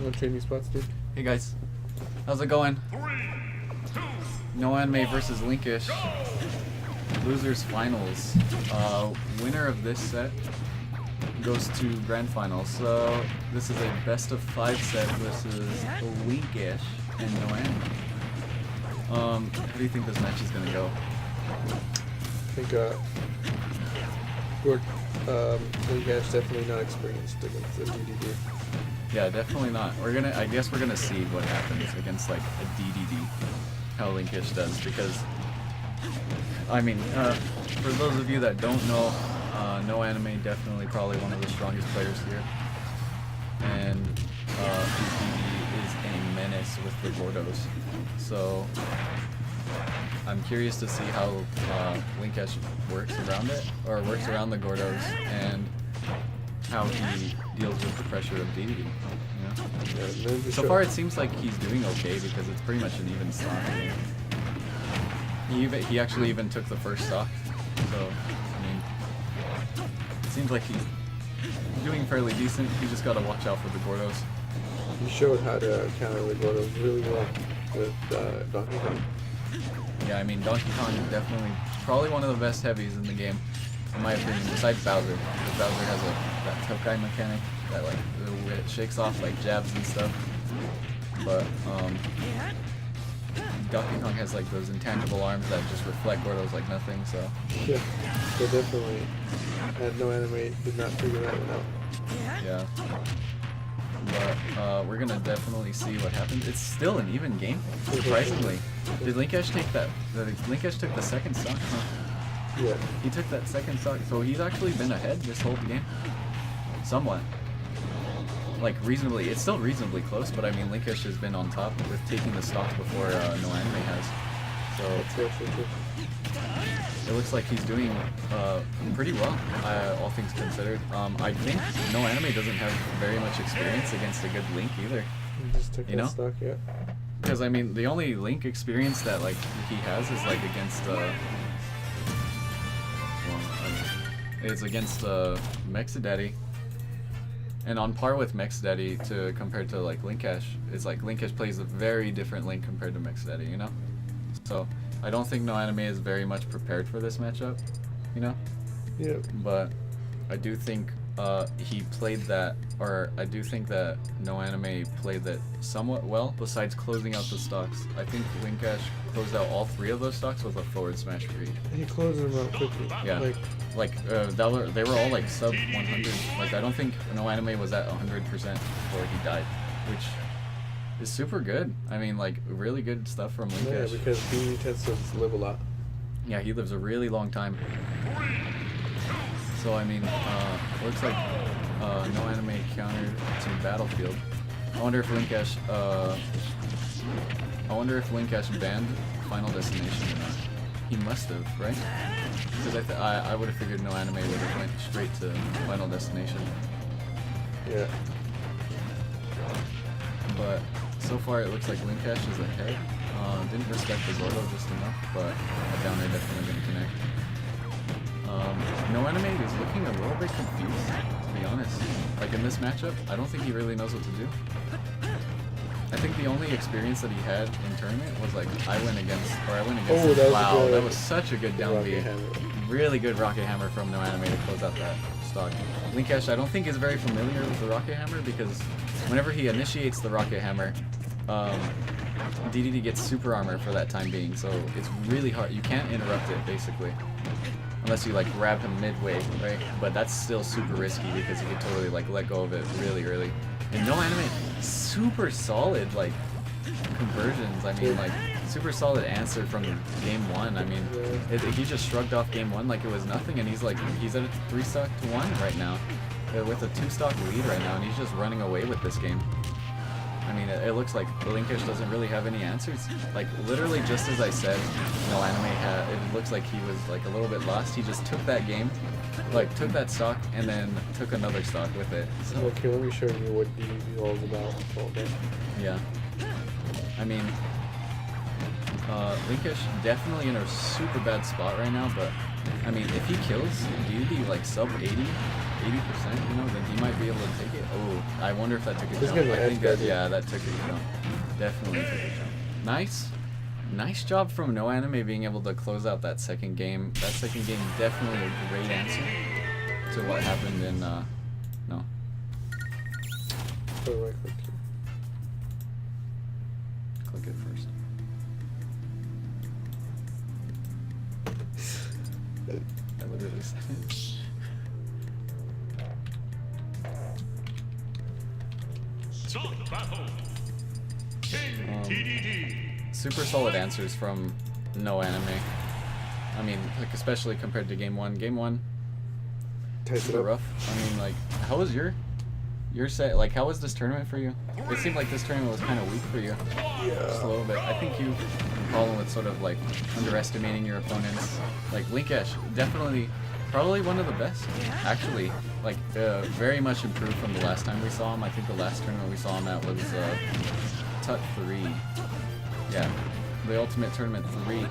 Want to trade me spots, dude? Hey guys, how's it going? No Anime versus Linkash. Losers finals. Winner of this set goes to grand finals. So this is a best of 5 set versus Linkash and No Anime. How do you think this match is gonna go? I think Linkash definitely not experienced against the DDD. Yeah, definitely not. I guess we're gonna see what happens against like a DDD, how Linkash does, because I mean, for those of you that don't know, No Anime definitely probably one of the strongest players here, and DDD is a menace with the Gordos. So I'm curious to see how Linkash works around it, or works around the Gordos, and how he deals with the pressure of DDD. You know? Yeah, so far it seems like he's doing okay because it's pretty much an even stock. He actually even took the first stock, so I mean, it seems like he's doing fairly decent. He just gotta watch out for the Gordos. He showed how to counter the Gordos really well with Donkey Kong. Yeah, I mean, Donkey Kong is definitely probably one of the best heavies in the game, in my opinion, besides Bowser. Because Bowser has that Tokai mechanic that like it shakes off like jabs and stuff. But Donkey Kong has like those intangible arms that just reflect Gordos like nothing. So yeah, so definitely. And No Anime did not figure that one out. Yeah. But we're gonna definitely see what happens. It's still an even game, surprisingly. Did Linkash take that? Linkash took the second stock, huh? Yeah. He took that second stock, so he's actually been ahead this whole game. Somewhat. Like, reasonably. It's still reasonably close, but I mean, Linkash has been on top with taking the stocks before No Anime has. So it looks like he's doing pretty well, all things considered. I think No Anime doesn't have very much experience against a good Link either. He just took that stock, yeah. Because I mean, the only Link experience that like he has is like against it's against Mexadaddy, and on par with Mexadaddy compared to like Linkash. It's like Linkash plays a very different Link compared to Mexadaddy, you know. So I don't think No Anime is very much prepared for this matchup, you know? Yeah. But I do think he played that, or I do think that No Anime played that somewhat well, besides closing out the stocks. I think Linkash closed out all 3 of those stocks with a forward smash read. He closed them out quickly. Yeah. They were all like sub 100. Like, I don't think No Anime was at 100% before he died, which is super good. I mean, like, really good stuff from Linkash. Yeah, because he tends to live a lot. Yeah, he lives a really long time. So, I mean, looks like No Anime countered to Battlefield. I wonder if Linkash banned Final Destination or not. He must have, right? Because I would have figured No Anime would have went straight to Final Destination. Yeah. But so far it looks like Linkash is ahead. Didn't respect the Gordo just enough, but a downer definitely going to connect. No Anime is looking a little bit confused, to be honest. Like in this matchup, I don't think he really knows what to do. I think the only experience that he had in tournament was like I went against. Oh, wow, that was such a good down B. Hammer. Really good Rocket Hammer from No Anime to close out that stock. Linkash, I don't think is very familiar with the Rocket Hammer because whenever he initiates the Rocket Hammer, DDD gets super armor for that time being, so it's really hard. You can't interrupt it basically. Unless you like grab him midway, right? But that's still super risky because you could totally like let go of it really early. And No Anime, super solid like conversions. I mean, like super solid answer from game 1. I mean, he just shrugged off game 1 like it was nothing, and he's at a 3 stock to 1 right now, with a 2 stock lead right now, and he's just running away with this game. I mean, it looks like Linkash doesn't really have any answers. Like, literally just as I said, No Anime it looks like he was like a little bit lost. He just took that game, like took that stock, and then took another stock with it. So, okay, let me show you what DDD all is about. Okay. Yeah. I mean, Linkash definitely in a super bad spot right now, but I mean, if he kills DD like sub 80%, you know, then he might be able to take it. Oh, I wonder if that took a He's jump. getting I the think edge that, guard, yeah, that took a jump. Definitely took a jump. Nice. Nice job from No Anime being able to close out that second game. That second game definitely a great answer to what happened in, no. So right click Click it first. I literally said it. Start the battle. King TDD. Super solid answers from No Anime. I mean, like especially compared to game one. Game one, Type it super up. rough. I mean, like, how was your set? Like, how was this tournament for you? It seemed like this tournament was kind of weak for you. Just a little bit. I think you problem with sort of like underestimating your opponents. Like Linkash, definitely, probably one of the best. Actually, like very much improved from the last time we saw him. I think the last tournament we saw him at was TUT 3. Yeah, the Ultimate Tournament 3.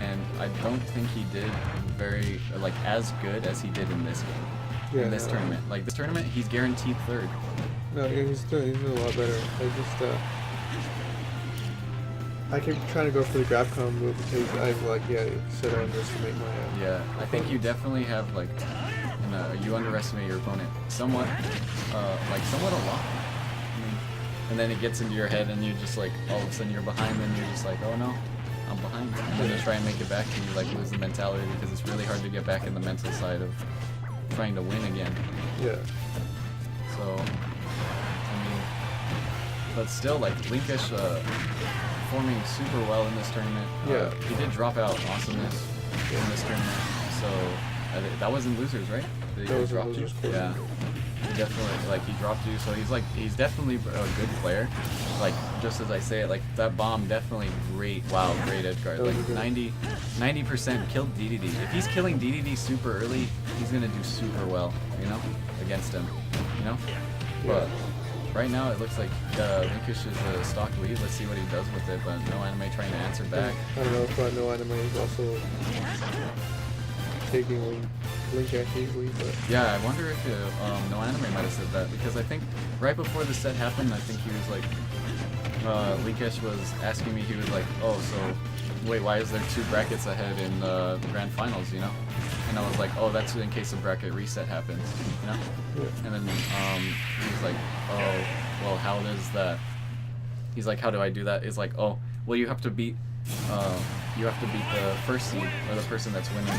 And I don't think he did very like as good as he did in this game. Yeah, In this no. tournament, like this tournament, he's guaranteed third. No, yeah, he's doing a lot better. I keep trying to go for the grab combo move because I'm like, yeah, you said I underestimate my. Yeah, I think you definitely have like, you underestimate your opponent somewhat, like somewhat a lot. I mean, and then it gets into your head, and you just like all of a sudden you're behind, and you're just like, oh no, I'm behind. And then you try and make it back, and you like lose the mentality because it's really hard to get back in the mental side of trying to win again. Yeah. So, I mean, but still, like Linkash performing super well in this tournament. Yeah. He did drop out awesomeness in this tournament, so that wasn't losers, right? That That he was in dropped losers, you. cool. Yeah. He definitely, like, he dropped you, so he's definitely a good player. Like, just as I say it, like, that bomb definitely great, wow, great edge guard. That was Like, good. 90% killed DDD. If he's killing DDD super early, he's gonna do super well, you know, against him, you know? But right now it looks like Linkash is a stock lead. Let's see what he does with it, but No Anime trying to answer back. I don't know if No Anime is also taking Linkash easily, but Yeah, I wonder if No Anime might have said that, because I think right before the set happened, I think he was like, Linkash was asking me, he was like, oh, so wait, why is there 2 brackets ahead in the grand finals, you know? And I was like, oh, that's in case a bracket reset happens, you know? yeah. And then he was like, oh, well, how does that? He's like, how do I do that? It's like, oh, well, you have to beat the first seed or the person that's winning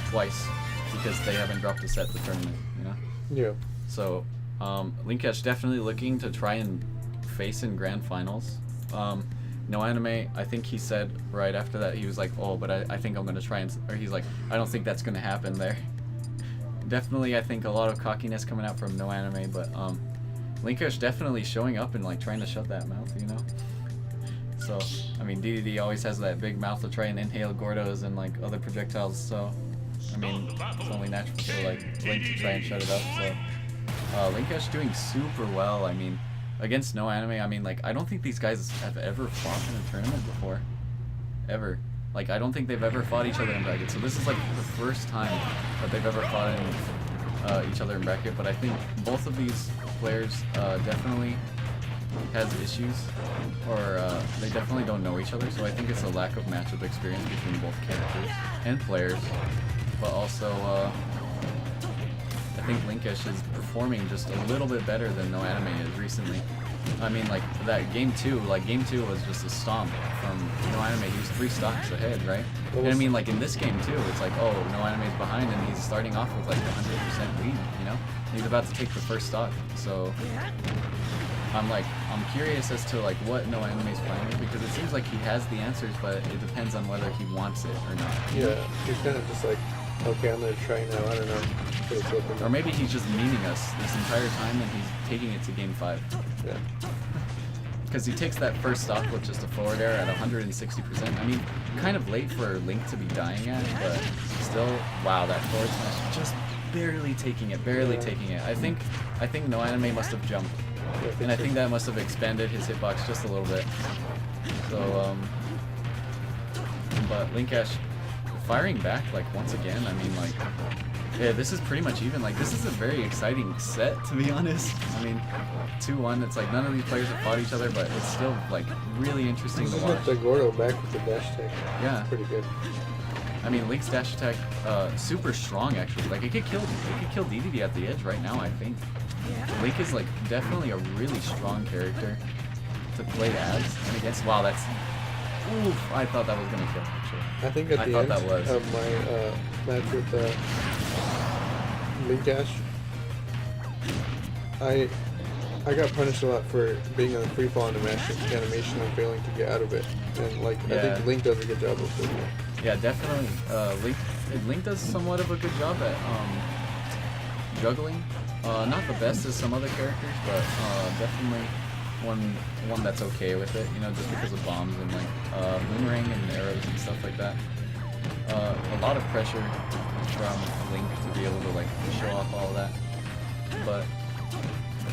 twice because they haven't dropped a set the tournament, you know? Yeah. So, Linkash definitely looking to try and face in grand finals. No Anime, I think he said right after that, he was like, oh, but I think I'm going to try and, or he's like, I don't think that's going to happen there. Definitely, I think a lot of cockiness coming out from No Anime, but Linkash definitely showing up and like trying to shut that mouth, you know? So, I mean, DDD always has that big mouth to try and inhale Gordos and like other projectiles, so, I mean, it's only natural for like Link to try and shut it up, so. Linkash doing super well, I mean, against No Anime, I mean, like, I don't think these guys have ever fought in a tournament before. Ever. Like, I don't think they've ever fought each other in bracket, so this is like the first time that they've ever fought in each other in bracket, but I think both of these players definitely has issues, or they definitely don't know each other, so I think it's a lack of matchup experience between both characters and players, but also I think Linkash is performing just a little bit better than No Anime is recently. I mean, like, that game 2 was just a stomp from No Anime. He was 3 stocks ahead, right? And I mean, like, in this game too, it's like, oh, No Anime's behind and he's starting off with like 100% lead, you know? He's about to take the first stock, so I'm curious as to like what No Anime's playing with, because it seems like he has the answers, but it depends on whether he wants it or not. Yeah. He's kind of just like, okay, I'm gonna try now. I don't know. But it's open. Or maybe he's just memeing us this entire time and he's taking it to game 5. Yeah. Because he takes that first stock with just a forward air at 160%. I mean, kind of late for Link to be dying at, but still, wow, that forward smash just barely taking it, taking it. I think No Anime must have jumped, and I think that must have expanded his hitbox just a little bit. So, but Linkash firing back, like, once again. I mean, like, yeah, this is pretty much even. Like, this is a very exciting set, to be honest. I mean, 2-1, it's like none of these players have fought each other, but it's still, like, really interesting to Just watch. hit the Gordo back with the dash attack. Yeah. It's pretty good. I mean, Link's dash attack, super strong, actually. Like, it could kill DDD at the edge right now, I think. Link is, like, definitely a really strong character to play as and against. Wow, that's... Oof, I thought that was going to kill, actually. I think at I the thought end that was. of my match with Linkash, I got punished a lot for being on the free fall animation and failing to get out of it. And like I Yeah. think Link does a good job of it. Yeah, definitely. Link does somewhat of a good job at juggling. Not the best as some other characters, but definitely one that's okay with it. You know, just because of bombs and like boomerang and arrows and stuff like that. A lot of pressure from Link to be able to like show off all of that. But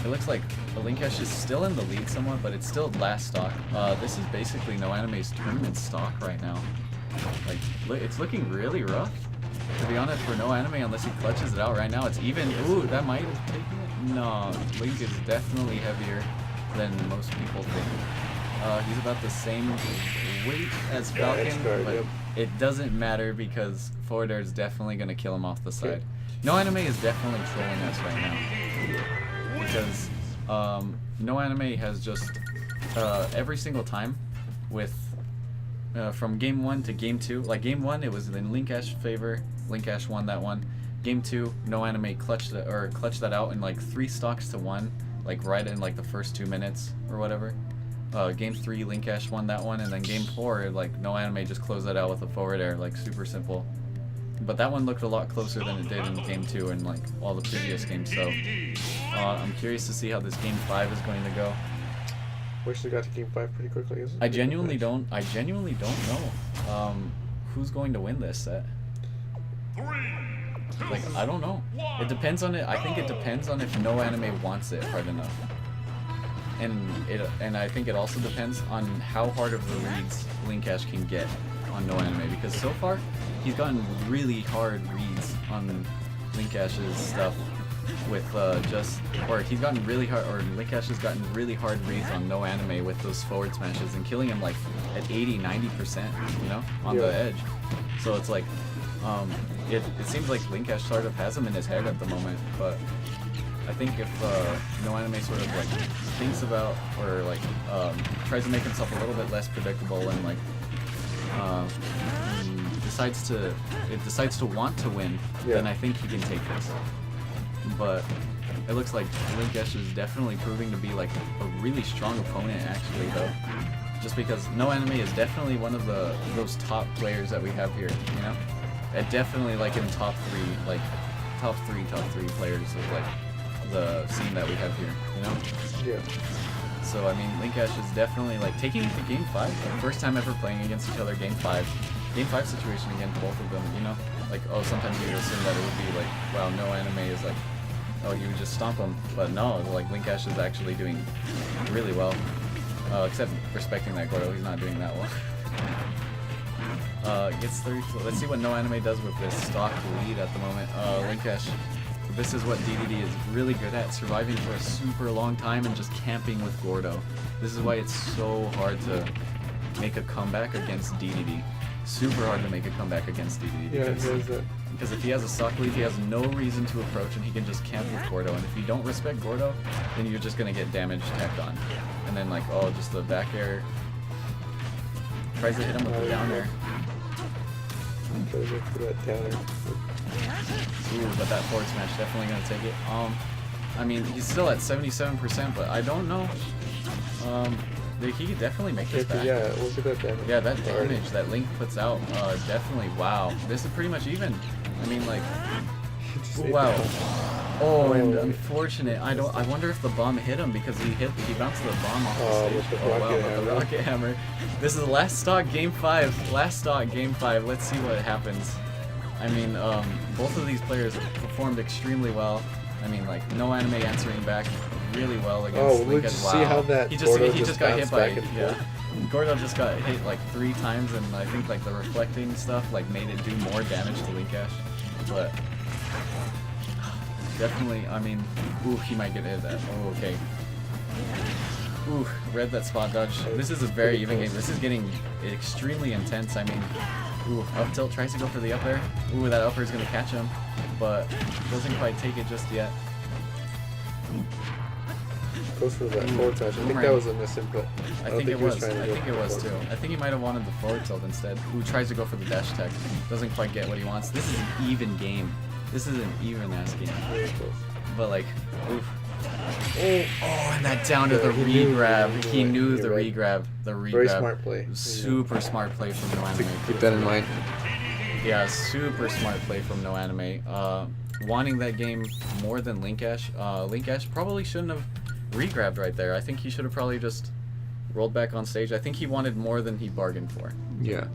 it looks like Linkash is still in the lead somewhat, but it's still last stock. This is basically No Anime's tournament stock right now. Like, it's looking really rough, to be honest, for No Anime, unless he clutches it out right now. It's even. Ooh, that might have taken it. No, Link is definitely heavier than most people think. He's about the same weight as Falcon, but yep. it doesn't matter because forward air is definitely going to kill him off the side. No Anime is definitely trolling us right now. Because No Anime has just every single time with from game 1 to game 2, like game 1 it was in Linkash favor, Linkash won that one. Game 2, No Anime clutched that out in like 3 stocks to 1, like right in like the first 2 minutes or whatever. Game 3, Linkash won that one, and then game 4, like No Anime just closed that out with a forward air, like super simple. But that one looked a lot closer than it did in game 2 and like all the previous games. So I'm curious to see how this game 5 is going to go. Wish they got to game 5 pretty quickly. I genuinely don't know who's going to win this set. Like, I don't know. It depends on it. I think it depends on if No Anime wants it hard enough. And I think it also depends on how hard of the reads Linkash can get on No Anime, because so far he's gotten really hard reads on Linkash's stuff with he's gotten really hard, or Linkash has gotten really hard reads on No Anime with those forward smashes and killing him like at 80-90%, you know, on the edge. So it's like it seems like Linkash sort of has him in his head at the moment, but I think if No Anime sort of like thinks about or like tries to make himself a little bit less predictable and like decides to want to win, then I think he can take this. But it looks like Linkash is definitely proving to be like a really strong opponent actually, though. Just because No Anime is definitely one of those top players that we have here, you know? And definitely like in top three players of like the scene that we have here, you know? Yeah. So I mean, Linkash is definitely like taking it to game 5, like, first time ever playing against each other, game 5 situation against both of them, you know? Like, oh, sometimes you would assume that it would be like, wow, No Anime is like, oh, you would just stomp him, but no, like Linkash is actually doing really well, except respecting that Gordo, he's not doing that well. Gets 32. Let's see what No Anime does with this stock lead at the moment. Linkash, this is what DDD is really good at, surviving for a super long time and just camping with Gordo. This is why it's so hard to make a comeback against DDD. Super hard to make a comeback against DDD. Because if he has a stock lead, he has no reason to approach and he can just camp with Gordo. And if you don't respect Gordo, then you're just going to get damage tacked on. And then like, oh, just the back air. Tries to hit him with the down air. Tries to put that down air. Ooh, but that forward smash definitely going to take it. I mean, he's still at 77%, but I don't know. He could definitely make this back. Yeah, look at that damage. Yeah, that damage that Link puts out, definitely, wow. This is pretty much even. I mean, like, wow. Oh, and unfortunate. I wonder if the bomb hit him because he bounced the bomb off the stage. With the rocket hammer. This is the last stock, game 5. Last stock, game 5. Let's see what happens. I mean, both of these players performed extremely well. I mean, like, No Anime answering back really well against Linkash. See how that he just got hit by Gordo just got hit like 3 times, and I think like the reflecting stuff like made it do more damage to Linkash. But definitely, I mean, ooh, he might get hit that. Oh, okay. Ooh, read that spot dodge. This is a very even game. This is getting extremely intense. I mean, ooh, up tilt tries to go for the up air. Ooh, that upper is gonna catch him, but doesn't quite take it just yet. Goes for that forward smash. I think that was a misinput. I think it was. I think it was too. I think he might have wanted the forward tilt instead. Ooh, tries to go for the dash tech. Doesn't quite get what he wants. This is an even game. This is an even ass game. But like, oof. Oh, and that down to the re-grab. He knew the re-grab. The re-grab. Very smart play. Super smart play from No Anime. Keep that in mind. Yeah, super smart play from No Anime. Wanting that game more than Linkash. Linkash probably shouldn't have re-grabbed right there. I think he should have probably just rolled back on stage. I think he wanted more than he bargained for. Yeah.